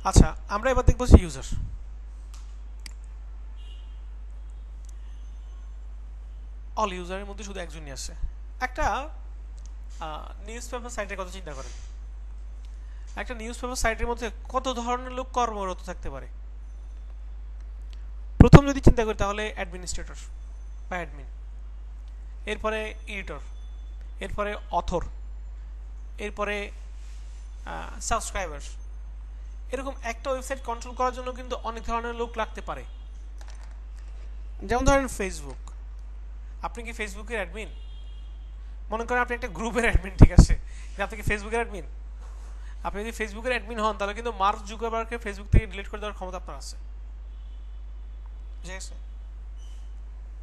আচ্ছা, আমরা এবার দেখবো যে ইউজার। অল ইউজারের মধ্যে শুধু একজনই আছে। একটা নিউজ পেপার সাইটের কথা চিন্তা করেন। একটা নিউজ পেপার সাইটের মধ্যে কত ধরনের লোক কর্মরত থাকতে পারে। প্রথম যদি চিন্তা করি তাহলে অ্যাডমিনিস্ট্রেটর বা অ্যাডমিন, এরপরে এডিটর, এরপরে অথর, এরপরে সাবস্ক্রাইবার। এরকম একটা ওয়েবসাইট কন্ট্রোল করার জন্য কিন্তু অনেক ধরনের লোক লাগতে পারে। যেমন ধরেন ফেসবুক, আপনি কি ফেসবুকের অ্যাডমিন? মনে করেন আপনি একটা গ্রুপের অ্যাডমিন, ঠিক আছে, আপনি কি ফেসবুকের অ্যাডমিন? আপনি যদি ফেসবুকের অ্যাডমিন হন তাহলে কিন্তু মার্ক জুকারবার্গকে ফেসবুক থেকে ডিলিট করে দেওয়ার ক্ষমতা আপনার আছে, ঠিক আছে?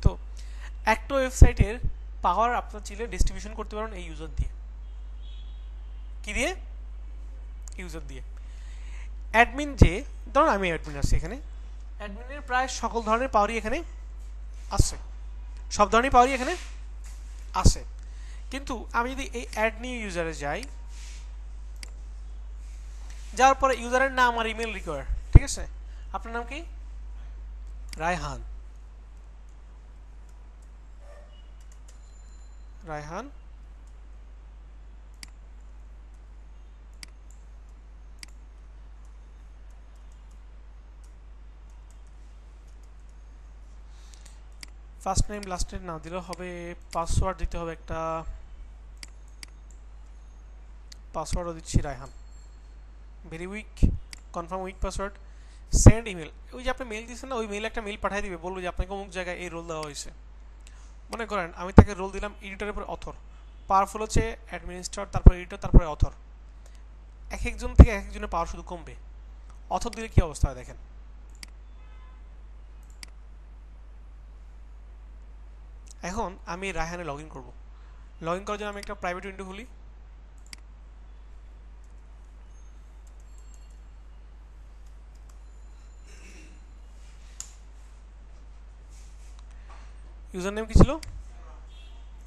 তো একটা ওয়েবসাইটের পাওয়ার আপনার চাইলে ডিস্ট্রিবিউশন করতে পারেন এই ইউজার দিয়ে। কি দিয়ে? ইউজার দিয়ে। অ্যাডমিন যে, ধরুন আমি অ্যাডমিন আছি এখানে, অ্যাডমিনের প্রায় সকল ধরনের পাওয়ারই এখানে আছে, সব ধরনের পাওয়ারই এখানে আছে। কিন্তু আমি যদি এই অ্যাড নিউ ইউজারে যাই, যাওয়ার পরে ইউজারের নাম আর ইমেল রিকোয়ার, ঠিক আছে? আপনার নাম কি? Raihan. Raihan first name last name না দিলেও হবে, পাসওয়ার্ড দিতে হবে একটা, পাসওয়ার্ডও দিচ্ছি Raihan. Very weak, confirm week password. Send email, ওই যে আপনি মেল দিচ্ছেন না, ওই মেলে একটা মেল পাঠিয়ে দিবে, বলবো যে আপনাকে অমুক জায়গায় এই রোল দেওয়া হয়েছে। মনে করেন আমি তাকে রোল দিলাম এডিটরের পরে অথর, পাওয়ারফুল হচ্ছে অ্যাডমিনিস্ট্রেটর, তারপর এডিটর, তারপরে অথর। এক একজন থেকে এক একজনের পাওয়ার শুধু কমবে। অথর দিলে কি অবস্থা হয় দেখেন। এখন আমি রায়হানে লগ ইন করবো। লগ ইন করার জন্য আমি একটা প্রাইভেট উইন্ডো খুলি। ইউজার নেম কি ছিল?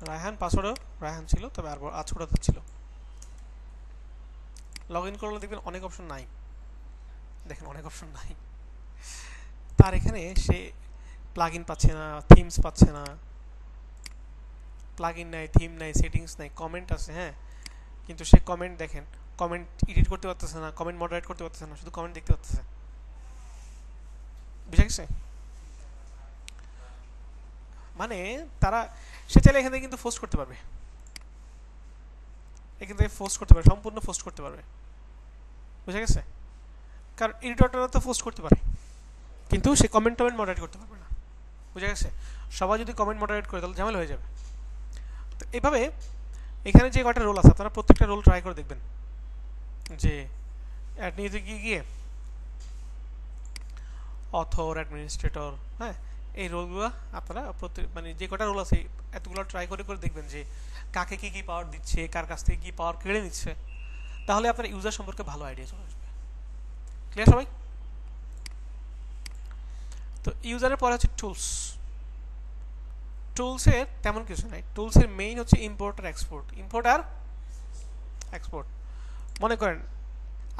রায়হান। পাসওয়ার্ডও রায়হান ছিল, তবে আর আজকুড়া ছিল। লগ ইন করলে দেখবেন অনেক অপশন নাই, দেখেন অনেক অপশন নাই। তার এখানে সে প্লাগ ইন পাচ্ছে না, থিমস পাচ্ছে না, প্লাগ ইন নাই, থিম নাই, সেটিংস নাই, কমেন্ট আছে হ্যাঁ, কিন্তু সে কমেন্ট দেখেন, কমেন্ট এডিট করতে পারতেছে না, কমেন্ট মডারেট করতে পারতেছে না, শুধু কমেন্ট দেখতে পারতেছে। বুঝা গেছে? মানে তারা, সে চাইলে এখান থেকে কিন্তু পোস্ট করতে পারবে, এখান থেকে পোস্ট করতে পারবে, সম্পূর্ণ পোস্ট করতে পারবে। বুঝা গেছে? কারণ এডিটরটা তো পোস্ট করতে পারে, কিন্তু সে কমেন্ট টমেন্ট মডারেট করতে পারবে না। বুঝা গেছে? সবাই যদি কমেন্ট মডারেট করে তাহলে ঝামেলা হয়ে যাবে। তো এইভাবে এখানে যে কয়টা রোল আছে আপনারা প্রত্যেকটা রোল ট্রাই করে দেখবেন, যে অ্যাড নিউজে গিয়ে অথর, অ্যাডমিনিস্ট্রেটর, হ্যাঁ, এই রোলগুলো আপনারা প্রত্যেক, মানে যে কটা রোল আছে এতগুলো ট্রাই করে করে দেখবেন যে কাকে কী কী পাওয়ার দিচ্ছে, কার কাছ থেকে কী পাওয়ার কেড়ে নিচ্ছে। তাহলে আপনার ইউজার সম্পর্কে ভালো আইডিয়া চলে আসবে। ক্লিয়ার সবাই? তো ইউজারের পরে হচ্ছে টুলস। টুলসের তেমন কিছু নাই, টুলসের মেইন হচ্ছে ইম্পোর্ট আর এক্সপোর্ট। ইম্পোর্ট আর এক্সপোর্ট। মনে করেন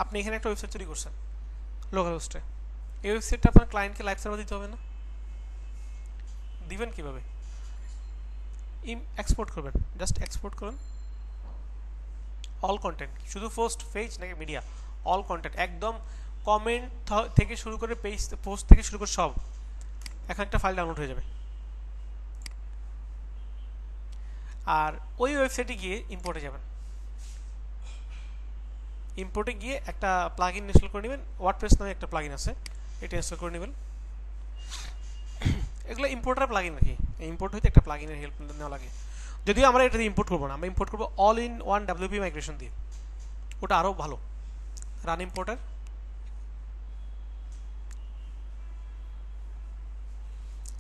আপনি এখানে একটা ওয়েবসাইট তৈরি করছেন লোকাল হোস্টে, এই ওয়েবসাইটটা আপনার ক্লায়েন্টকে লাইভ সার্ভার দিতে হবে না? দিবেন কিভাবে? এক্সপোর্ট করবেন, জাস্ট এক্সপোর্ট করুন অল কন্টেন্ট, শুধু পোস্ট, পেজ নাকি মিডিয়া, অল কন্টেন্ট, একদম কমেন্ট থেকে শুরু করে পেজ, পোস্ট থেকে শুরু করে সব এখন একটা ফাইল ডাউনলোড হয়ে যাবে। আর ওই ওয়েবসাইটে গিয়ে ইম্পোর্টে যাবেন, ইম্পোর্টে গিয়ে একটা প্লাগ ইন ইনস্টল করে নেবেন, ওয়ার্ডপ্রেস নামে একটা প্লাগ ইন আছে, এটা ইনস্টল করে নেবেন। এগুলো ইম্পোর্টার প্লাগ ইন নাকি, ইম্পোর্ট হইতে একটা প্লাগ ইনের হেল্প নেওয়া লাগে। যদিও আমরা এটা দিয়ে ইম্পোর্ট করবো না, আমরা ইম্পোর্ট করবো all in one WP migration দিয়ে, ওটা আরও ভালো। রান ইম্পোর্টার,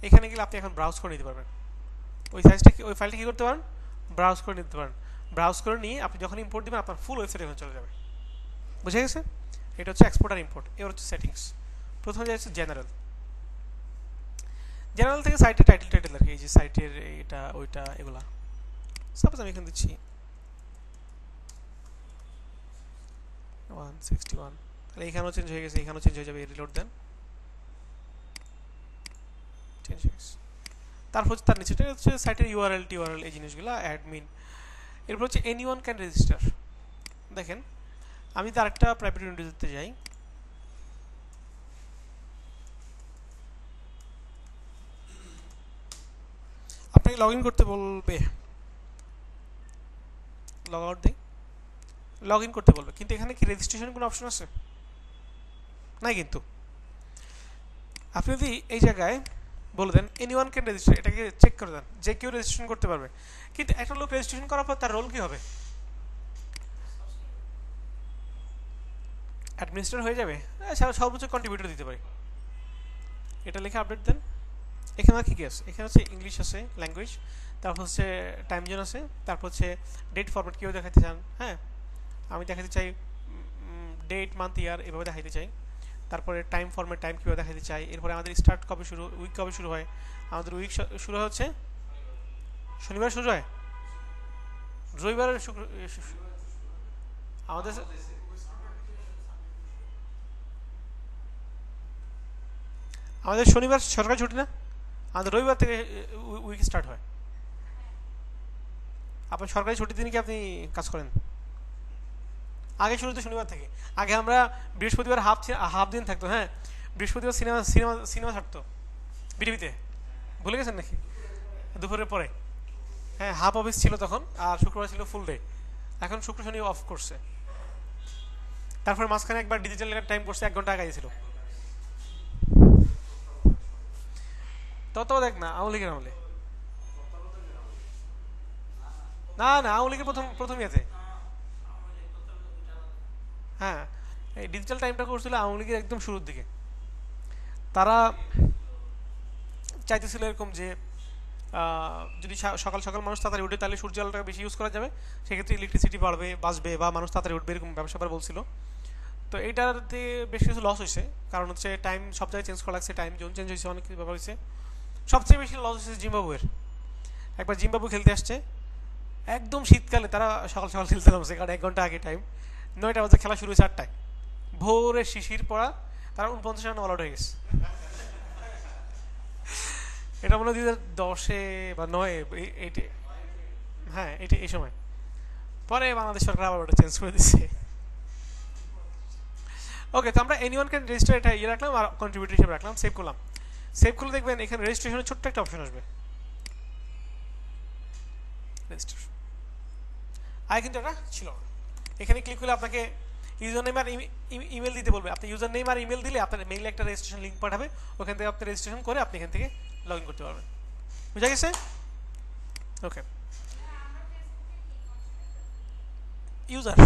এখানে গেলে আপনি এখন ব্রাউজ করে নিতে পারবেন ওই সাইজটা, ওই ফাইলটা কী করতে পারেন, ব্রাউজ করে নিতে পারেন। ব্রাউজ করে নিয়ে আপনি যখন ইম্পোর্ট দেবেন আপনার ফুল ওয়েবসাইট এখানে চলে যাবে। বুঝে গেছে? এটা হচ্ছে এক্সপোর্ট আর ইম্পোর্ট। এবার হচ্ছে সেটিংস। প্রথমে যাচ্ছে জেনারেল। জেনারেল থেকে সাইটের টাইটেল টাইটেল আর কি, এই যে সাইটের এটা ওইটা এগুলা। সাপোজ আমি এখানে দিচ্ছি 161, এইখানেও চেঞ্জ হয়ে গেছে, এখানেও চেঞ্জ হয়ে যাবে, রিলোড দেন, চেঞ্জ হয়ে গেছে। তারপর হচ্ছে তার নিচেটা হচ্ছে সাইটের ইউআরএল টিউআরএল এই জিনিসগুলো অ্যাডমিন। এরপর হচ্ছে এনিওয়ান ক্যান রেজিস্টার। দেখেন আমি তার একটা প্রাইভেট উইন্ডোতে যাই, আপনাকে লগ ইন করতে বলবে, লগ আউট দেই, লগ ইন করতে বলবে, কিন্তু এখানে কি রেজিস্ট্রেশন কোনো অপশন আছে? নাই। কিন্তু আপনি যদি এই জায়গায় বলে দেন এনিওয়ান ক্যান রেজিস্টার, এটাকে চেক করে দেন, যে কেউ রেজিস্ট্রেশন করতে পারবে, কিন্তু একটা লোক রেজিস্ট্রেশন করার পর তার রোল কি হবে? অ্যাডমিনিস্ট্রেটর হয়ে যাবে, সর্বোচ্চ কন্ট্রিবিউটর দিতে পারি। এটা লিখে আপডেট দেন। এখানে আর কি কি আছে? এখানে হচ্ছে ইংলিশ আছে, ল্যাঙ্গুয়েজ, তারপর হচ্ছে টাইম জোন আছে, তারপর হচ্ছে ডেট ফরম্যাট কেউ দেখাতে চান, হ্যাঁ আমি দেখাতে চাই ডেট মান্থ ইয়ার এভাবে দেখাতে চাই। তারপরে টাইম ফরম্যাট, টাইম কীভাবে দেখাতে চাই। এরপরে আমাদের স্টার্ট কবে শুরু, উইক কবে শুরু হয়, আমাদের উইক শুরু হচ্ছে শনিবার শুরু হয়, রবিবার আমাদের আমাদের শনিবার সরকারি ছুটি না, আমাদের রবিবার থেকে উইক স্টার্ট হয়। আপনার সরকারি ছুটির দিন কি আপনি কাজ করেন? আগে শুরু হতো শনিবার থেকে, আগে আমরা বৃহস্পতিবার হাফ দিন থাকতো, হ্যাঁ বৃহস্পতিবার সিনেমা সিনেমা সিনেমা থাকতো বিটিভিতে, ভুলে গেছেন নাকি? দুপুরের পরে, হ্যাঁ হাফ অফিস ছিল তখন, আর শুক্রবার ছিল ফুল ডে। এখন শুক্র শনি অফ করছে। তারপরে মাঝখানে একবার ডিজিটাল টাইম করছে, 1 ঘন্টা আগে ছিল। তত দেখ না আওয়ামী লীগের আমলে, না না আওয়ামী লীগের প্রথম ইয়েতে, হ্যাঁ এই ডিজিটাল টাইমটা করছিল আওয়ামী লীগের একদম শুরুর দিকে। তারা চাইতেছিল এরকম যে যদি সকাল সকাল মানুষ তাড়াতাড়ি উঠে তাহলে সূর্য আলোটা বেশি ইউজ করা যাবে, সেক্ষেত্রে ইলেকট্রিসিটি বাঁচবে বা মানুষ তাড়াতাড়ি উঠবে, এরকম ব্যবসা বলছিল। তো এইটাতে বেশ কিছু লস হয়েছে, কারণ হচ্ছে টাইম সব জায়গায় চেঞ্জ করা লাগছে, টাইম জোন চেঞ্জ হয়েছে, অনেক কিছু ব্যাপার হয়েছে। সবচেয়ে বেশি লস হয়েছে জিম্বাবুয়ের। একবার জিম্বাবু খেলতে আসছে, একদম শীতকালে তারা সকাল সকাল খেলতে নামছে, কারণ 1 ঘন্টা আগে টাইম, 9টা বাজে খেলা শুরু হয়েছে 8টায়, ভোরে শিশির পড়া, তারা 49 রানে অল আউট হয়ে গেছে। এটা মনে হয় 2010-এ বা 9-এ, হ্যাঁ এটা এই সময়। পরে বাংলাদেশ সরকার আবার ওটা চেঞ্জ করে দিচ্ছে। ওকে, তো আমরা এনিওয়ান ক্যান রেজিস্টার এটা ইয়ে রাখলাম, আর কন্ট্রিবিউটর হিসেবে রাখলাম, সেভ করলাম। সেভ করলে দেখবেন এখানে রেজিস্ট্রেশনের ছোট্ট একটা অপশন আসবে, রেজিস্টার। আগে কিন্তু এটা ছিল না। এখানে ক্লিক করলে আপনাকে ইউজার নেম আর ইমেল দিতে বলবে। আপনি ইউজার নেম আর ইমেল দিলে আপনার মেইলে একটা রেজিস্ট্রেশন লিঙ্ক পাঠাবে, ওখান থেকে আপনি রেজিস্ট্রেশন করে আপনি এখান থেকে লগ ইন করতে পারবেন। বুঝা গেছে? ওকে, ইউজার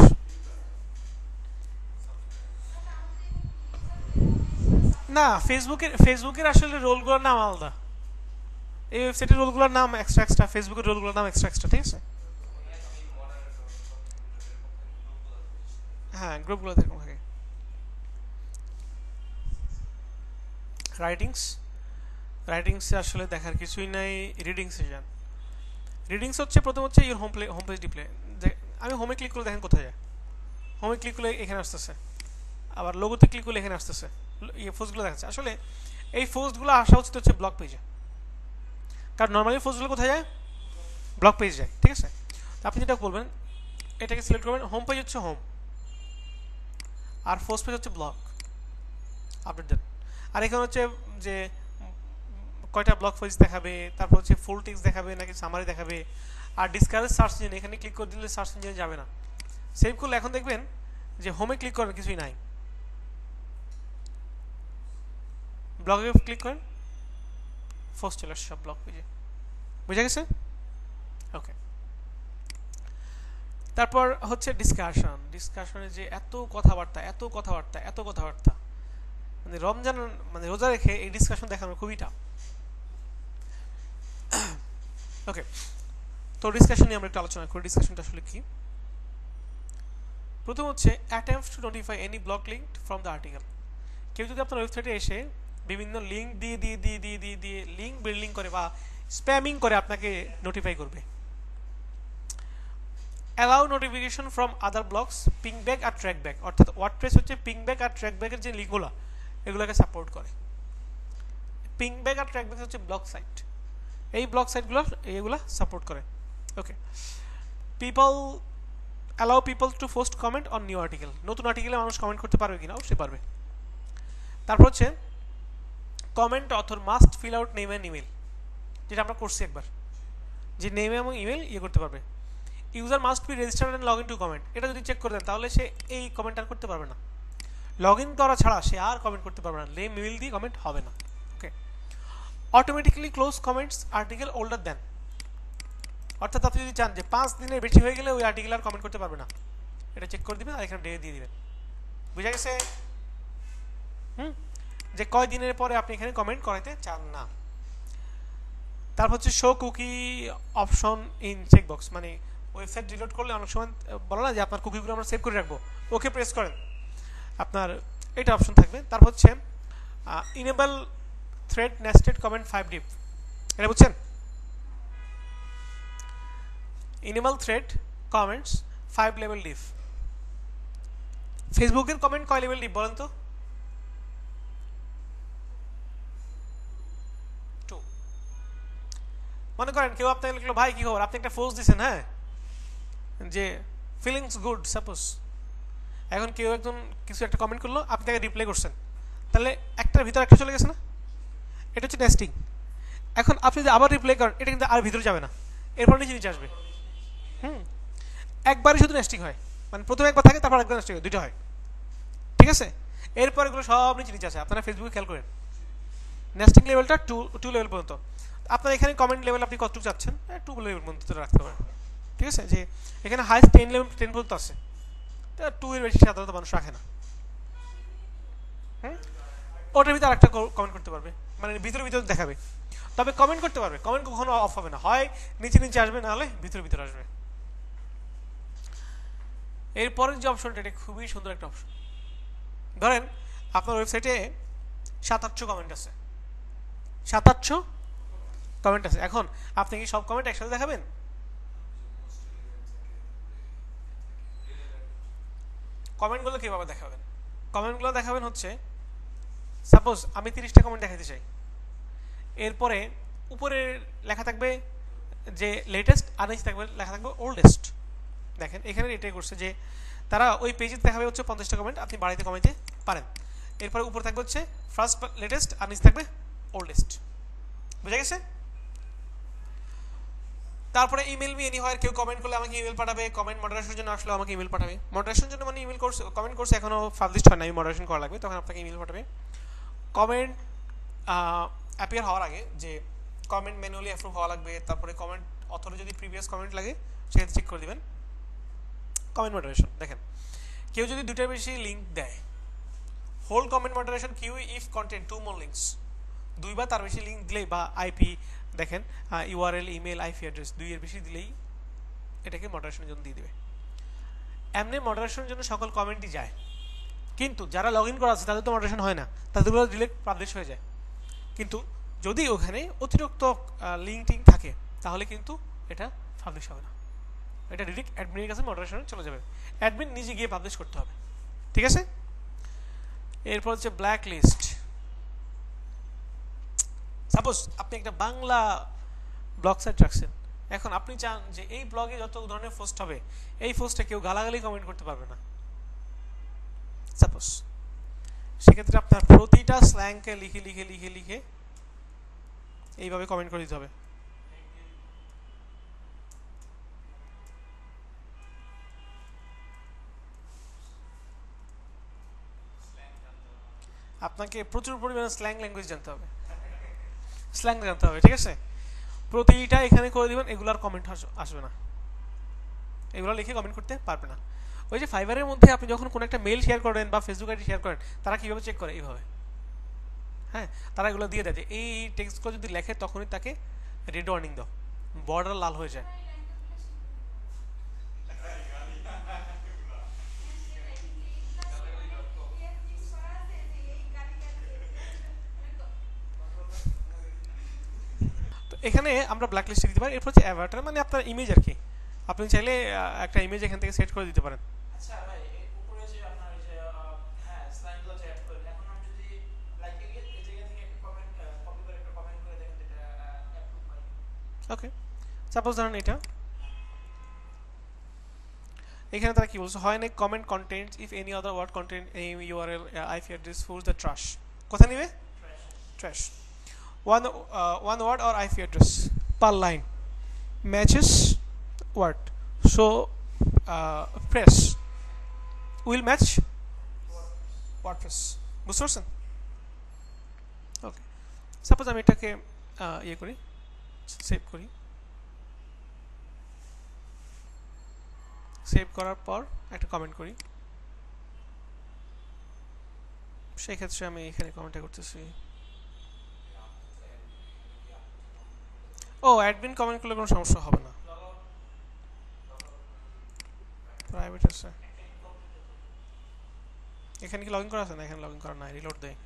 না, ফেসবুকের আসলে রোলগুলোর নাম আলাদা, এই ওয়েবসাইটের রোলগুলোর নাম এক্সট্রা, ফেসবুকের রোলগুলোর নাম এক্সট্রা, ঠিক আছে? হ্যাঁ গ্রুপগুলো এরকম থাকে। রাইটিংসে আসলে দেখার কিছুই নাই, রিডিংসে যান। রিডিংস হচ্ছে প্রথম হচ্ছে ইউর হোম পেজ ডিসপ্লে। আমি হোমে ক্লিক করলে দেখেন কোথায় যায়, হোমে ক্লিক করলে এখানে আসতেছে, আবার লোগোতে ক্লিক করলে এখানে আসতেছে, এই পোস্টগুলো দেখাচ্ছে। আসলে এই পোস্টগুলো আসা উচিত হচ্ছে ব্লগ পেজে, কারণ নর্মালি পোস্টগুলো কোথায় যায়? ব্লগ পেজ যায়, ঠিক আছে? আপনি যেটা বলবেন এটাকে সিলেক্ট করবেন, হোম পেজ হচ্ছে হোম, আর ফার্স্ট পেজ হচ্ছে ব্লগ, আপডেট দেন। আর এখানে হচ্ছে যে কয়টা ব্লগ পেজ দেখাবে, তারপর হচ্ছে ফুল টেক্সট দেখাবে নাকি সামারি দেখাবে, আর ডিসকারেজ সার্চ ইঞ্জিন, এখানে ক্লিক করে দিলে সার্চ ইঞ্জিনে যাবে না। সেভ করলে এখন দেখবেন যে হোমে ক্লিক করেন কিছুই নাই, ব্লগে ক্লিক করেন ফার্স্ট চলে আসছে সব ব্লগ পেজে। বুঝা গেছে? ওকে, তারপর হচ্ছে ডিসকাশনে যে এত কথাবার্তা, মানে রমজান মানে রোজা রেখে এই ডিসকাশন দেখানো খুবই টাফ। ওকে, তো ডিসকাশন নিয়ে আমরা একটু আলোচনা করি। ডিসকাশনটা আসলে কি? প্রথম হচ্ছে attempts to notify any block link from the article. কেউ যদি আপনার ওয়েবসাইটে এসে বিভিন্ন লিঙ্ক দিয়ে লিঙ্ক বিল্ডিং করে বা স্প্যামিং করে আপনাকে নোটিফাই করবে। Allow notification from other blogs, pingback আর ট্র্যাক ব্যাক, অর্থাৎ ওয়ার্ডপ্রেস হচ্ছে পিং ব্যাক আর ট্র্যাক ব্যাকের যে লিঙ্কগুলো এগুলোকে সাপোর্ট করে। পিং ব্যাক আর ট্র্যাক ব্যাক হচ্ছে ব্লগ সাইট, এই ব্লগ সাইটগুলো এইগুলো সাপোর্ট করে। Okay, people allow people to post comment on new article, নতুন আর্টিকেলে মানুষ কমেন্ট করতে পারবে কিনা? অবশ্যই পারবে। তারপর হচ্ছে comment author must fill out name and email, যেটা আমরা করছি একবার, যে নেম এবং ইমেল ইয়ে করতে পারবে। User must be registered and log in two comment, এটা যদি চেক করে দেন তাহলে সে এই কমেন্ট আর করতে পারবে না, লগ ইন করা ছাড়া সে আর কমেন্ট করতে পারবে না, নেম ইমেল দিয়ে কমেন্ট হবে না। Okay, automatically close comments article older than, অর্থাৎ আপনি যদি চান যে 5 দিনের বেশি হয়ে গেলে ওই আর্টিকেল আর কমেন্ট করতে পারবে না, এটা চেক করে দিবেন আর এখানে ডে দিয়ে দিবেন। বুঝা গেছে? যে কয় দিনের পরে আপনি এখানে কমেন্ট করাইতে চান না। তারপর হচ্ছে show cookie option in checkbox, মানে ওয়েবসাইট ডিলিট করলে অনেক সময় বলে না যে আপনার কুকিগুলো আমরা সেভ করে রাখবো, ওকে প্রেস করেন, আপনার এটা অপশন থাকবে। তারপর হচ্ছে enable thread nested comment 5 deep, এটা বুঝছেন? Enable thread comments 5 level deep. ফেসবুকের কমেন্ট কয় লেভেল ডিপ বলেন তো? 2। মনে করেন কেউ আপনাকে লিখলো, ভাই কি খবর, আপনি একটা পোস্ট দিয়েছেন, হ্যাঁ, যে ফিলিংস গুড সাপোজ, এখন কেউ একজন কিছু একটা কমেন্ট করলো, আপনি তাকে রিপ্লাই করছেন, তাহলে একটার ভিতরে একটা চলে গেছে না? এটা হচ্ছে নেস্টিং। এখন আপনি যদি আবার রিপ্লাই করেন, এটা কিন্তু আর ভিতরে যাবে না, এরপর নিচে নিচে আসবে। একবারই শুধু নেস্টিং হয়, মানে প্রথমে একবার থাকে তারপর একবার নেস্টিং হয়, দুইটা হয়, ঠিক আছে? এরপর এগুলো সব নিচে নিচে আছে, আপনারা ফেসবুকে খেয়াল করেন নেস্টিং লেভেলটা 2 লেভেল পর্যন্ত। আপনার এখানে কমেন্ট লেভেল আপনি কতটুকু চাচ্ছেন, 2 লেভেল পর্যন্ত রাখতে পারেন, ঠিক আছে? যে এখানে হাইস্ট 10 লেভেল 10 পর্যন্ত আছে, 2 এর বেশি সাধারণত মানুষ রাখে না। ওটার ভিতরে আরেকটা কমেন্ট করতে পারবে, মানে ভিতরে ভিতরে দেখাবে, তবে কমেন্ট করতে পারবে, কমেন্ট কখনো অফ হবে না, হয় নিচে নিচে আসবে, না হলে ভিতরে ভিতরে আসবে। এরপরের যে অপশনটা, এটা খুবই সুন্দর একটা অপশন। ধরেন আপনার ওয়েবসাইটে 700-800 কমেন্ট আছে, 700-800 কমেন্ট আছে, এখন আপনি কি সব কমেন্ট একসাথে দেখাবেন? কমেন্টগুলো কিভাবে দেখাবেন? কমেন্টগুলো দেখাবেন হচ্ছে, সাপোজ আমি 30টা কমেন্ট দেখাতে চাই, এরপরে উপরে লেখা থাকবে যে লেটেস্ট, আর নিচে থাকবে লেখা থাকবে ওল্ডেস্ট। দেখেন এখানে এটাই করছে যে তারা ওই পেজে দেখাবে হচ্ছে 50টা কমেন্ট, আপনি বাড়িতে কমাইতে পারেন। এরপরে উপরে থাকবে হচ্ছে ফার্স্ট লেটেস্ট, আর নিচে থাকবে ওল্ডেস্ট। বুঝা গেছে? তারপরে ইমেল মি এনিহোয়ার, কেউ কমেন্ট করলে আমাকে ইমেল পাঠাবে, কমেন্ট মডারেশনের জন্য আসলে আমাকে ইমেল পাঠাবে। মডারেশনের জন্য মানে ইমেল করছে, কমেন্ট করছে এখনো পাবলিশ হয় না, মডারেশন করা লাগবে, তখন আপনাকে ইমেল পাঠাবে। কমেন্ট অ্যাপিয়ার হওয়ার আগে যে কমেন্ট ম্যানুয়ালি অ্যাপ্রুভ হওয়া লাগবে, তারপরে কমেন্ট অথরে যদি প্রিভিয়াস কমেন্ট লাগে সেক্ষেত্রে চেক করে দিবেন। কমেন্ট মডারেশন দেখেন, কেউ যদি 2টার বেশি লিঙ্ক দেয়, hold comment moderation queue if content 2 more links, 2 বা তার বেশি লিঙ্ক দিলেই, বা আইপি দেখেন ইউআরএল, ইমেল, আইপি অ্যাড্রেস 2 এর বেশি দিলেই এটাকে মডারেশনের জন্য দিয়ে দেবে। এমনি মডারেশনের জন্য সকল কমেন্টই যায়, কিন্তু যারা লগ ইন করা আছে তাদের তো মডারেশন হয় না, তাদেরগুলো ডিরেক্ট পাবলিশ হয়ে যায়। কিন্তু যদি ওখানে অতিরিক্ত লিঙ্ক টিঙ্ক থাকে তাহলে কিন্তু এটা পাবলিশ হবে না, এটা ডিরেক্ট অ্যাডমিনের কাছে মডারেশনে চলে যাবে, অ্যাডমিন নিজে গিয়ে পাবলিশ করতে হবে, ঠিক আছে? এরপর হচ্ছে ব্ল্যাক লিস্ট। সাপোজ আপনি একটা বাংলা ব্লগ সাইট রাখছেন, এখন আপনি চান যে এই ব্লগে যত ধরনের পোস্ট হবে এই পোস্টে কেউ গালাগালি কমেন্ট করতে পারবে না, সাপোজ, সেক্ষেত্রে আপনার প্রতিটা স্ল্যাংকে লিখে লিখে লিখে লিখে এইভাবে কমেন্ট করে দিতে হবে। আপনাকে প্রচুর পরিমাণে স্ল্যাং ল্যাঙ্গুয়েজ জানতে হবে, স্ল্যাং জানতে হবে, ঠিক আছে? প্রতিটা এখানে করে দিবেন, এগুলার কমেন্ট আসবে না, এগুলো লিখে কমেন্ট করতে পারবে না। ওই যে ফাইবারের মধ্যে আপনি যখন কোনো একটা মেল শেয়ার করেন বা ফেসবুক আইডি শেয়ার করেন, তারা কীভাবে চেক করে? এইভাবে, হ্যাঁ, তারা এগুলো দিয়ে দেয় যে এই টেক্সটগুলো যদি লেখে তখনই তাকে রেড ওয়ার্নিং দাও, বর্ডার লাল হয়ে যায়। তো এখানে আমরা ব্ল্যাক লিস্টে দিতে পারি। এরপর হচ্ছে অ্যাভাটার, মানে আপনার ইমেজ আর কি, আপনি চাইলে একটা ইমেজ এখান থেকে সেট করে দিতে পারেন। আচ্ছা ভাই, উপরে যে আপনার এই যে হ্যাঁ স্লাইডগুলো যে অ্যাড করেন, এখন আমি যদি লাইক এই জায়গা থেকে একটা কমেন্ট কপি করে একটা কমেন্ট করে দেখেন যেটা অ্যাপ্রুভ হয়। ওকে, সাপোজ ধরেন এটা, এখানে তারা কি বলছে, হয় না comment contents if any other word content এই URL IP address for the trash, কোথায় নেবে? Trash. One word or IP address per line matches word, so press will match WordPress. বুঝতে পারছেন? ওকে, সাপোজ আমি এটাকে ইয়ে করি, সেভ করি, সেভ করার পর একটা কমেন্ট করি, সেই ক্ষেত্রে আমি এখানে কমেন্টটা করতেছি। ও, অ্যাডমিন কমেন্ট করলে কোনো সমস্যা হবে না, প্রাইভেট আছে। এখানে কি লগইন করা আছে? না, এখানে লগইন করা নাই, রিলোড দেয়।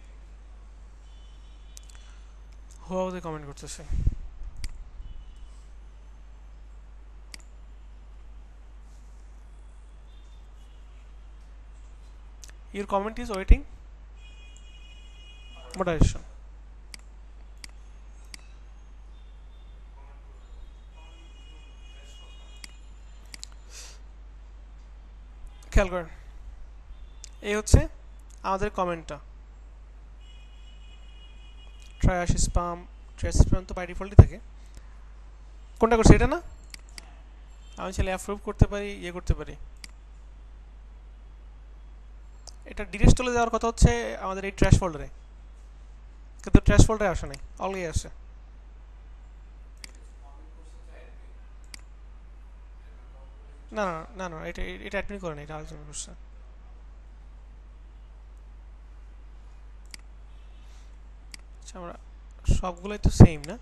হুয়াওতে কমেন্ট করতেছে। Your comment is waiting moderation. খেয়াল করেন, এই হচ্ছে আমাদের কমেন্টটা। ট্র্যাশ স্প্যাম, ট্র্যাশ স্প্যাম তো বাই ডিফল্টই থাকে। কোনটা করছে? এটা না? আমি চাইলে অ্যাপ্রুভ করতে পারি, ইয়ে করতে পারি। এটা ডিরেক্ট চলে যাওয়ার কথা হচ্ছে আমাদের এই ট্র্যাশ ফোল্ডারে, কিন্তু ট্র্যাশ ফোল্ডারে আসে নাই, অলরেডি আসে। না না না না, এটা এটা অ্যাডমিন করে না, এটা আরেকজন করছে। আচ্ছা, আমরা সবগুলোই তো সেম না?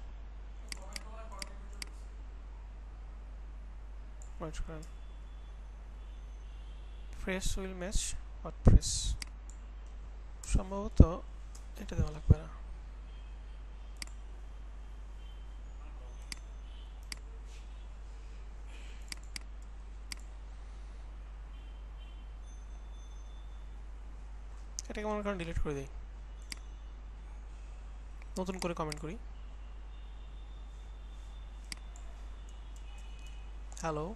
প্রেস উইল ম্যাচ ওয়ার্ডপ্রেস, সম্ভবত এটা দেওয়া লাগবে না। এটাকে মনে করেন ডিলিট করে দিই, নতুন করে কমেন্ট করি। হ্যালো,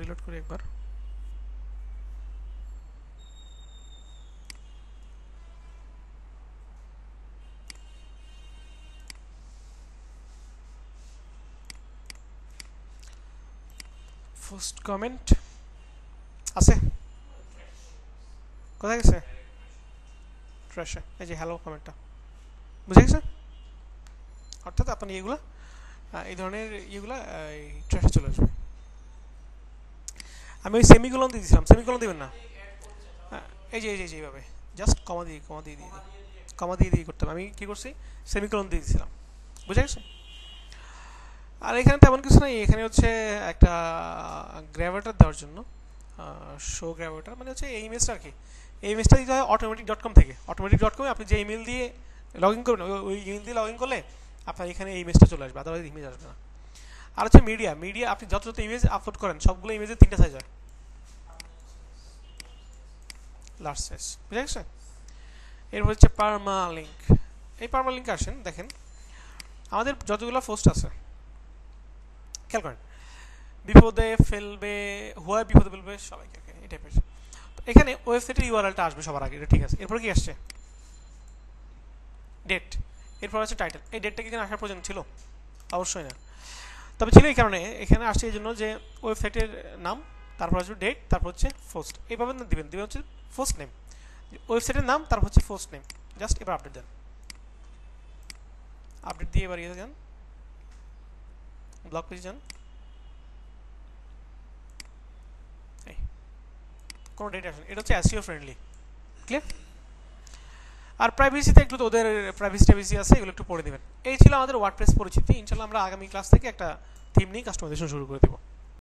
রিলোড করি একবার। ফার্স্ট কমেন্ট আছে, কোথায় গেছে? ট্র্যাশে, এই যে হ্যালো কমেন্টটা, বুঝে গেছে? অর্থাৎ আপনি এগুলো এই ধরনের ইয়েগুলো ট্র্যাশে চলে আসবে। আমি ওই সেমিকোলন দিয়ে দিয়েছিলাম, সেমিকোলন দিবেন না, এই যে এই যে এইভাবে জাস্ট কমা দিয়ে কমা দিয়ে দিয়ে করতে হবে। আমি কী করছি, সেমিকোলন দিয়ে দিয়েছিলাম, বুঝে গেছে? আর এখানে তেমন কিছু নাই, এখানে হচ্ছে একটা গ্র্যাভেটার দেওয়ার জন্য, শো গ্র্যাভেটার মানে হচ্ছে এই ইমেজটা আর কি। এই ইমেজটা দিতে হয় automatic.com থেকে। automatic.com আপনি যে ইমেল দিয়ে লগ ইন করবেন, ওই ইমেল দিয়ে লগ ইন করলে আপনার এখানে এই ইমেজটা চলে আসবে, আদারওয়াইজ ইমেজ আসবে না। আর হচ্ছে মিডিয়া, আপনি যত যত ইমেজ আপলোড করেন সবগুলো ইমেজের 3টা সাইজ হয়, লার্জ সাইজ, বুঝে গেছে? এরপর হচ্ছে পারমালিঙ্ক। এই পারমালিঙ্কে আসেন, দেখেন আমাদের যতগুলো পোস্ট আছে, খেয়াল করেন, বিপদে ফেলবে, হুয়া বিপদে ফেলবে সবাইকে, এই টাইপের। এখানে ওয়েবসাইটের ইউআরএলটা আসবে সবার আগে, এটা ঠিক আছে। এরপর কি আসছে? ডেট, এরপর আছে টাইটেল। এই ডেটটা কি এখানে আসার প্রয়োজন ছিল? অবশ্যই না, তবে ছিল এই কারণে, এখানে আসছে এই জন্য যে ওয়েবসাইটের নাম, তারপর আসবে ডেট, তারপর হচ্ছে পোস্ট, এইভাবে না দিবেন হচ্ছে পোস্ট নেম, ওয়েবসাইটের নাম, তারপর হচ্ছে পোস্ট নেম, জাস্ট এবার আপডেট দেন। আপডেট দিয়ে এবার ইয়ে যান, ব্লক পেজে যান, কোনো ডেট আসেন, এটা হচ্ছে এসইও ফ্রেন্ডলি, ক্লিয়ার? আর প্রাইভেসিতে একটু, তো ওদের প্রাইভেসি আছে, এগুলো একটু পড়ে দেবেন। এই ছিল আমাদের ওয়ার্ডপ্রেস পরিচিতি। ইনশাআল্লাহ আমরা আগামী ক্লাস থেকে একটা থিম নিয়ে কাস্টমাইজেশন শুরু করে দেবো।